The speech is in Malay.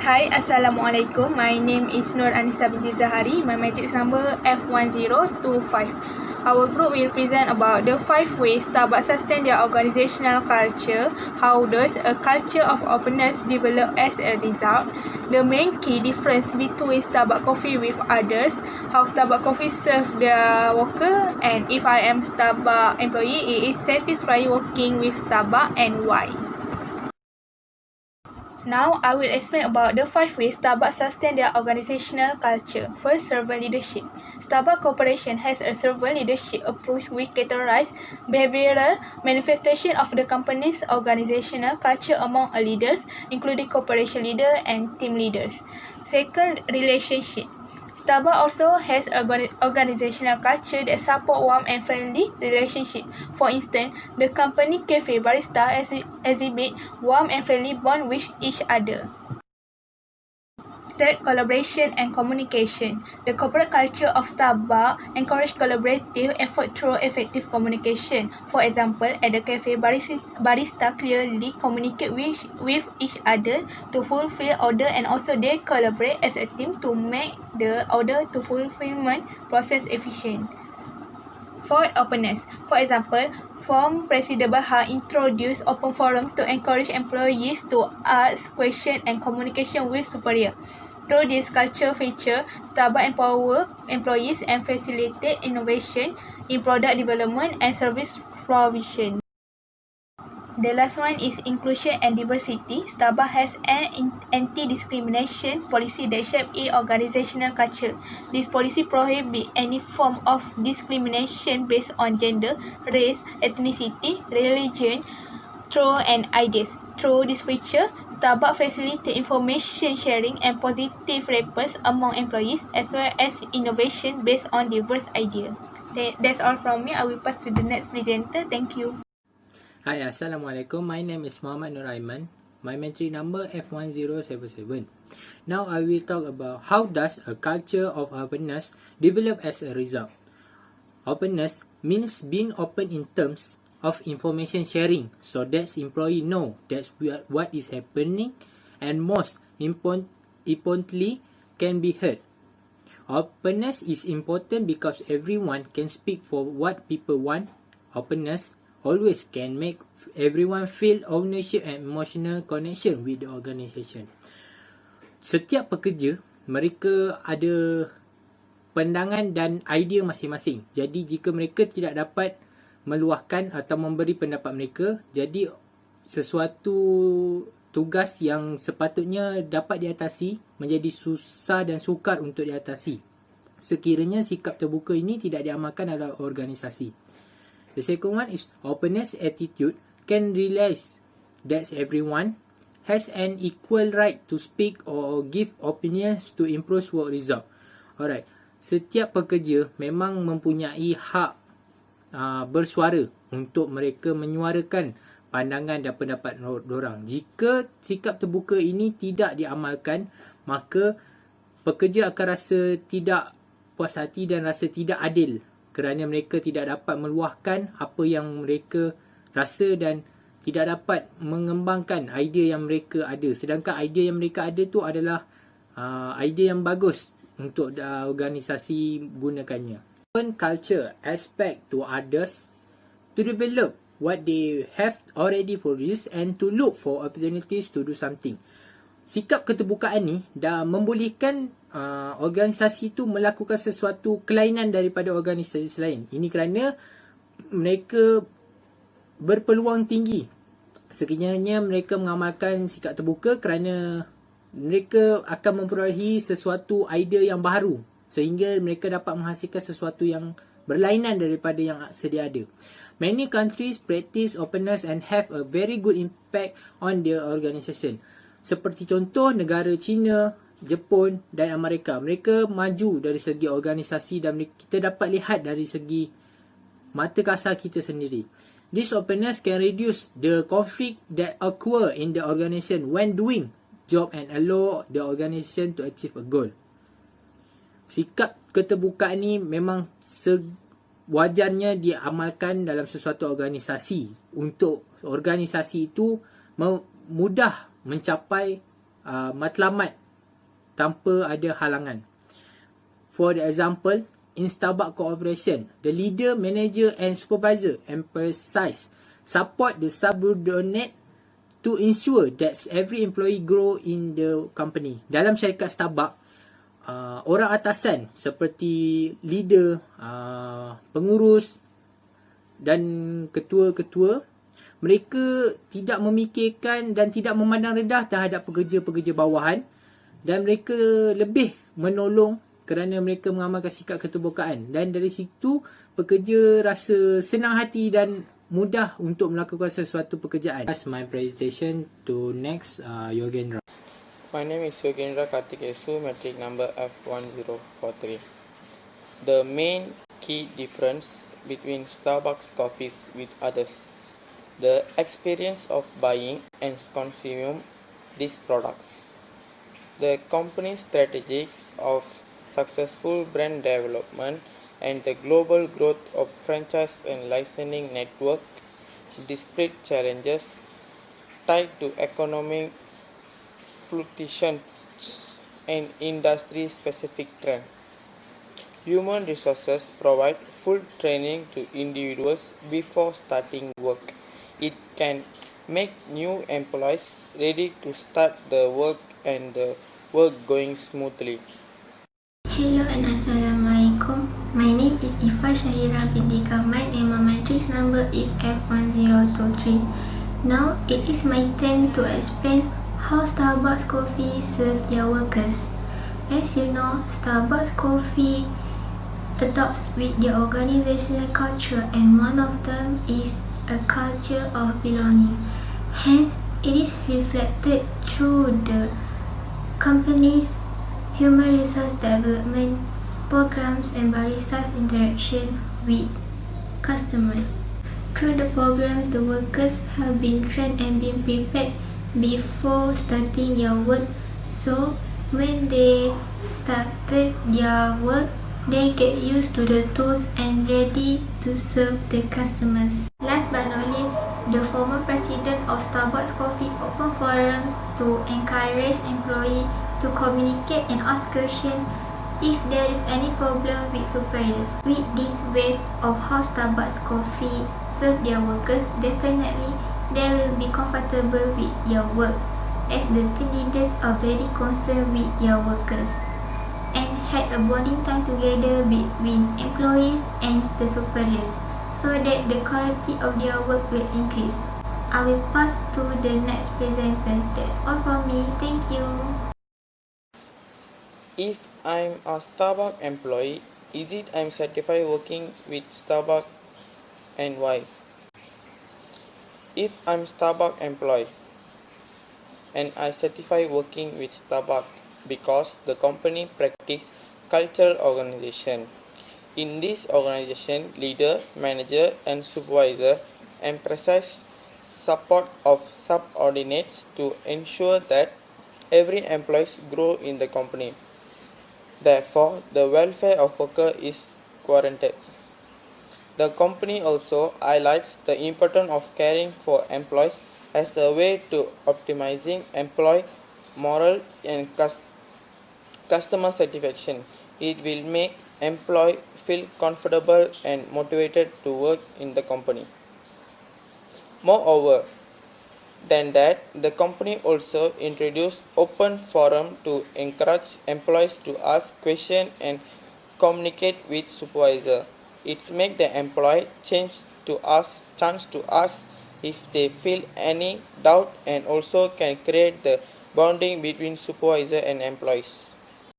Hi, Assalamualaikum. My name is Nur Anissa binti Zahari. My matrix number F1025. Our group will present about the 5 ways Starbucks sustain their organizational culture. How does a culture of openness develop as a result? The main key difference between Starbucks coffee with others. How Starbucks coffee serve their worker, and if I am Starbucks employee, it is satisfying working with Starbucks and why. Now, I will explain about the 5 ways Starbucks sustain their organizational culture. First, servant leadership. Starbucks Corporation has a servant leadership approach which characterizes behavioral manifestation of the company's organizational culture among leaders, including corporation leaders and team leaders. Second, relationship. Starbucks also has an organizational culture that support warm and friendly relationship. For instance, the company cafe barista exhibit warm and friendly bond with each other. Third, collaboration and communication. The corporate culture of Starbucks encourages collaborative effort through effective communication. For example, at the cafe, barista clearly communicate with each other to fulfill order, and also they collaborate as a team to make the order to fulfillment process efficient. Fourth, openness. For example, Form President Bahar introduced open forum to encourage employees to ask questions and communication with superior. Through this culture feature, Starbucks empower employees and facilitate innovation in product development and service provision. The last one is inclusion and diversity. Starbucks has an anti-discrimination policy that shapes its organizational culture. This policy prohibits any form of discrimination based on gender, race, ethnicity, religion, and ideas. Through this feature, Starbucks facilitates information sharing and positive rapport among employees, as well as innovation based on diverse ideas. That's all from me. I will pass to the next presenter. Thank you. Hi, Assalamualaikum. My name is Muhammad Nur Aiman. My matric number F1077. Now I will talk about how does a culture of openness develop as a result. Openness means being open in terms of information sharing, so that employee know that's what is happening, and most importantly can be heard. Openness is important because everyone can speak for what people want. Openness always can make everyone feel ownership and emotional connection with the organisation. Setiap pekerja, mereka ada pandangan dan idea masing-masing. Jadi jika mereka tidak dapat meluahkan atau memberi pendapat mereka, jadi sesuatu tugas yang sepatutnya dapat diatasi menjadi susah dan sukar untuk diatasi sekiranya sikap terbuka ini tidak diamalkan dalam organisasi. The second one is openness attitude can realize that everyone has an equal right to speak or give opinions to improve work result. Alright, setiap pekerja memang mempunyai hak bersuara untuk mereka menyuarakan pandangan dan pendapat dorang. Jika sikap terbuka ini tidak diamalkan, maka pekerja akan rasa tidak puas hati dan rasa tidak adil, kerana mereka tidak dapat meluahkan apa yang mereka rasa dan tidak dapat mengembangkan idea yang mereka ada. Sedangkan idea yang mereka ada tu adalah idea yang bagus untuk organisasi gunakannya. Open culture aspect to others to develop what they have already produced and to look for opportunities to do something. Sikap keterbukaan ni dah membolehkan organisasi itu melakukan sesuatu kelainan daripada organisasi lain. Ini kerana mereka berpeluang tinggi sekiranya mereka mengamalkan sikap terbuka, kerana mereka akan memperolehi sesuatu idea yang baru sehingga mereka dapat menghasilkan sesuatu yang berlainan daripada yang sedia ada. Many countries practice openness and have a very good impact on their organisation. Seperti contoh negara China, Jepun dan Amerika. Mereka maju dari segi organisasi dan kita dapat lihat dari segi mata kasar kita sendiri. This openness can reduce the conflict that occur in the organisation when doing job and allow the organisation to achieve a goal. Sikap keterbukaan ni memang wajarnya diamalkan dalam sesuatu organisasi untuk organisasi itu mudah mencapai matlamat tanpa ada halangan. For the example, in Starbucks Corporation, the leader, manager and supervisor emphasize support the subordinate to ensure that every employee grow in the company. Dalam syarikat Starbucks, orang atasan seperti leader, pengurus dan ketua-ketua, mereka tidak memikirkan dan tidak memandang rendah terhadap pekerja-pekerja bawahan, dan mereka lebih menolong kerana mereka mengamalkan sikap keterbukaan, dan dari situ pekerja rasa senang hati dan mudah untuk melakukan sesuatu pekerjaan. That's my presentation. To next, Yogendra. My name is Yogendra Kartikesu, metric number F1043. The main key difference between Starbucks coffees with others: the experience of buying and consuming these products. The company's strategies of successful brand development and the global growth of franchise and licensing network, despite challenges tied to economic fluctuations and industry-specific trends. Human resources provide full training to individuals before starting work. It can make new employees ready to start the work and the work going smoothly. Hello and Assalamualaikum. My name is Ifa Shahira binti Kamal and my matrix number is F1023. Now it is my turn to explain how Starbucks Coffee serve their workers. As you know, Starbucks Coffee adopts with their organizational culture, and one of them is a culture of belonging. Hence, it is reflected through the company's human resource development programs and baristas' interaction with customers. Through the programs, the workers have been trained and been prepared before starting their work, so when they started their work, they get used to the tools and ready to serve the customers. Last but not least, the former president of Starbucks Coffee opened forums to encourage employees to communicate and ask questions if there is any problem with superiors. With these ways of how Starbucks Coffee serve their workers, definitely they will be comfortable with their work, as the team leaders are very concerned with their workers and had a bonding time together between employees and the superiors, so that the quality of their work will increase. I will pass to the next presenter. That's all from me. Thank you. If I'm a Starbucks employee, is it I'm certified working with Starbucks and why? If I'm Starbucks employee and I certify working with Starbucks because the company practice cultural organization. In this organization, leader, manager and supervisor emphasize support of subordinates to ensure that every employee grow in the company. Therefore, the welfare of workers is guaranteed. The company also highlights the importance of caring for employees as a way to optimizing employee morale and customer satisfaction. It will make employees feel comfortable and motivated to work in the company. Moreover, than that, the company also introduced open forum to encourage employees to ask questions and communicate with supervisor. It's make the employee chance to ask if they feel any doubt, and also can create the bonding between supervisor and employees.